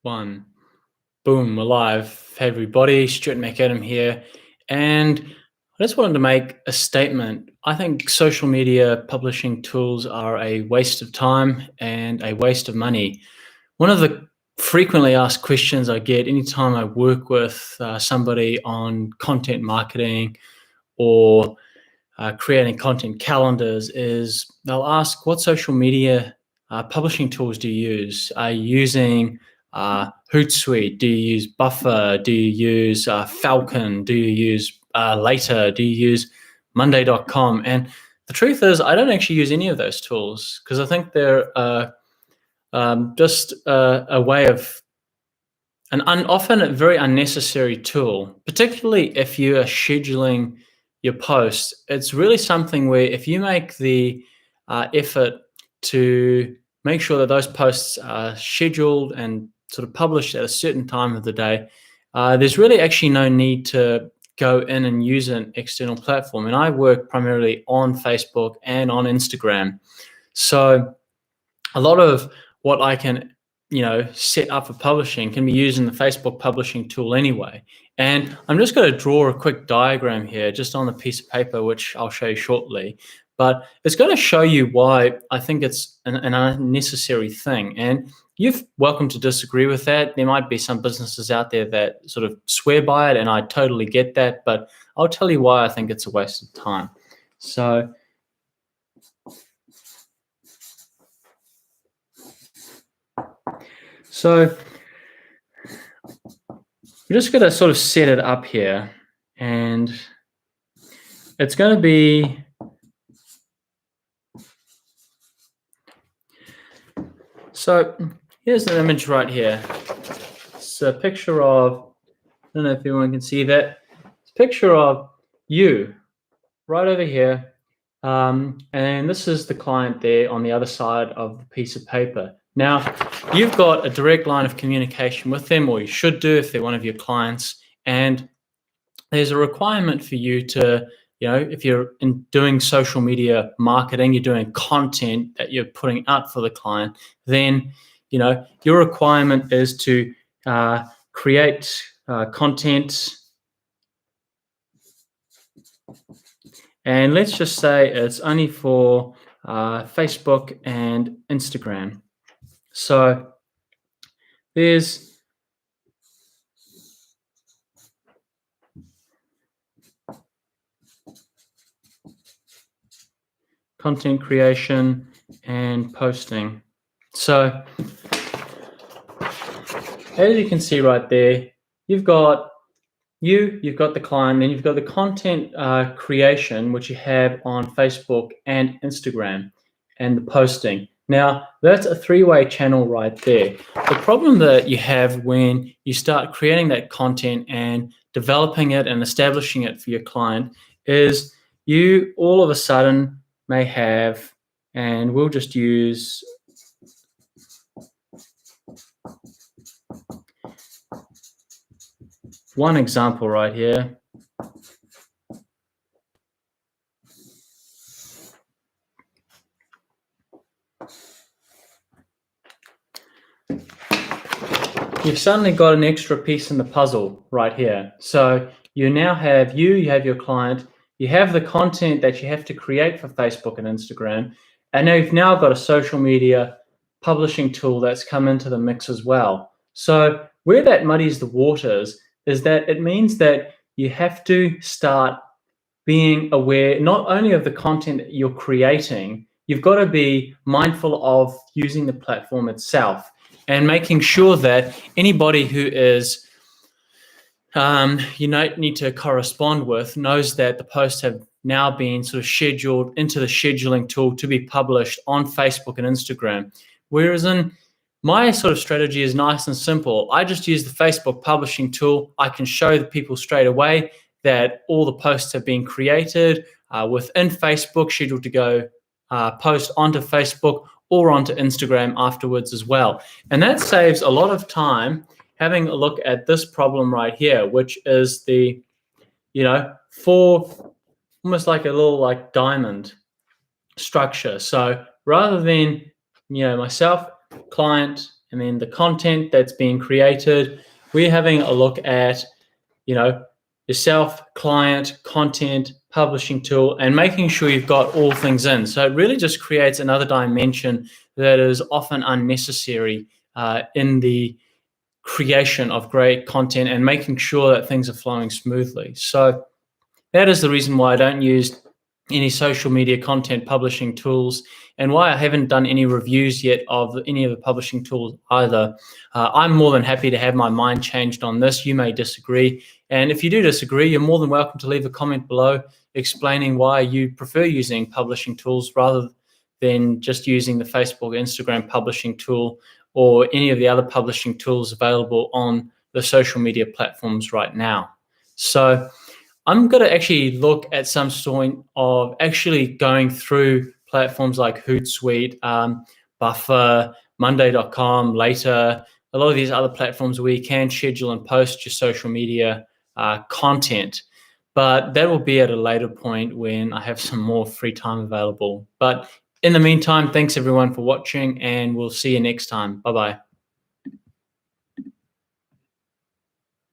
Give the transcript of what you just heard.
One. Boom, we're live. Hey everybody, Stuart Macadam here. And I just wanted to make a statement. I think social media publishing tools are a waste of time and a waste of money. One of the frequently asked questions I get anytime I work with somebody on content marketing or creating content calendars is they'll ask, what social media publishing tools do you use? Are you using Hootsuite? Do you use Buffer? Do you use Falcon? Do you use Later? Do you use Monday.com? And the truth is, I don't actually use any of those tools because I think they're just a way of often a very unnecessary tool, particularly if you are scheduling your posts. It's really something where if you make the effort to make sure that those posts are scheduled and sort of published at a certain time of the day, there's really actually no need to go in and use an external platform. And I work primarily on Facebook and on Instagram. So a lot of what I can set up for publishing can be used in the Facebook publishing tool anyway. And I'm just going to draw a quick diagram here just on a piece of paper, which I'll show you shortly. But it's going to show you why I think it's an unnecessary thing. And you're welcome to disagree with that. There might be some businesses out there that sort of swear by it, and I totally get that. But I'll tell you why I think it's a waste of time. So I'm just going to sort of set it up here, and it's going to be so here's an image right here. It's a picture of, I don't know if everyone can see that. It's a picture of you right over here. And this is the client there on the other side of the piece of paper. Now, you've got a direct line of communication with them, or you should do if they're one of your clients. And there's a requirement for you to, if you're doing social media marketing, you're doing content that you're putting out for the client, then, your requirement is to create content. And let's just say it's only for Facebook and Instagram. So there's content creation and posting. So as you can see right there, you've got the client, then you've got the content creation, which you have on Facebook and Instagram, and the posting. Now, that's a three-way channel right there. The problem that you have when you start creating that content and developing it and establishing it for your client is you all of a sudden may have, and we'll just use one example right here. You've suddenly got an extra piece in the puzzle right here. So you now have you have your client, you have the content that you have to create for Facebook and Instagram, and now you've now got a social media publishing tool that's come into the mix as well. So where that muddies the waters is that it means that you have to start being aware not only of the content that you're creating, you've got to be mindful of using the platform itself and making sure that anybody who is you need to correspond with knows that the posts have now been sort of scheduled into the scheduling tool to be published on Facebook and Instagram. Whereas in my sort of strategy is nice and simple. I just use the Facebook publishing tool. I can show the people straight away that all the posts have been created within Facebook, scheduled to go post onto Facebook or onto Instagram afterwards as well. And that saves a lot of time having a look at this problem right here, which is the, for almost like a little like diamond structure. So rather than, myself, client, and then the content that's being created. We're having a look at, yourself, client, content, publishing tool, and making sure you've got all things in. So it really just creates another dimension that is often unnecessary in the creation of great content and making sure that things are flowing smoothly. So that is the reason why I don't use any social media content publishing tools, and why I haven't done any reviews yet of any of the publishing tools either. I'm more than happy to have my mind changed on this. You may disagree. And if you do disagree, you're more than welcome to leave a comment below explaining why you prefer using publishing tools rather than just using the Facebook, Instagram publishing tool or any of the other publishing tools available on the social media platforms right now. So I'm going to actually look at some sort of actually going through platforms like Hootsuite, Buffer, Monday.com, Later, a lot of these other platforms where you can schedule and post your social media content. But that will be at a later point when I have some more free time available. But in the meantime, thanks everyone for watching, and we'll see you next time. Bye-bye.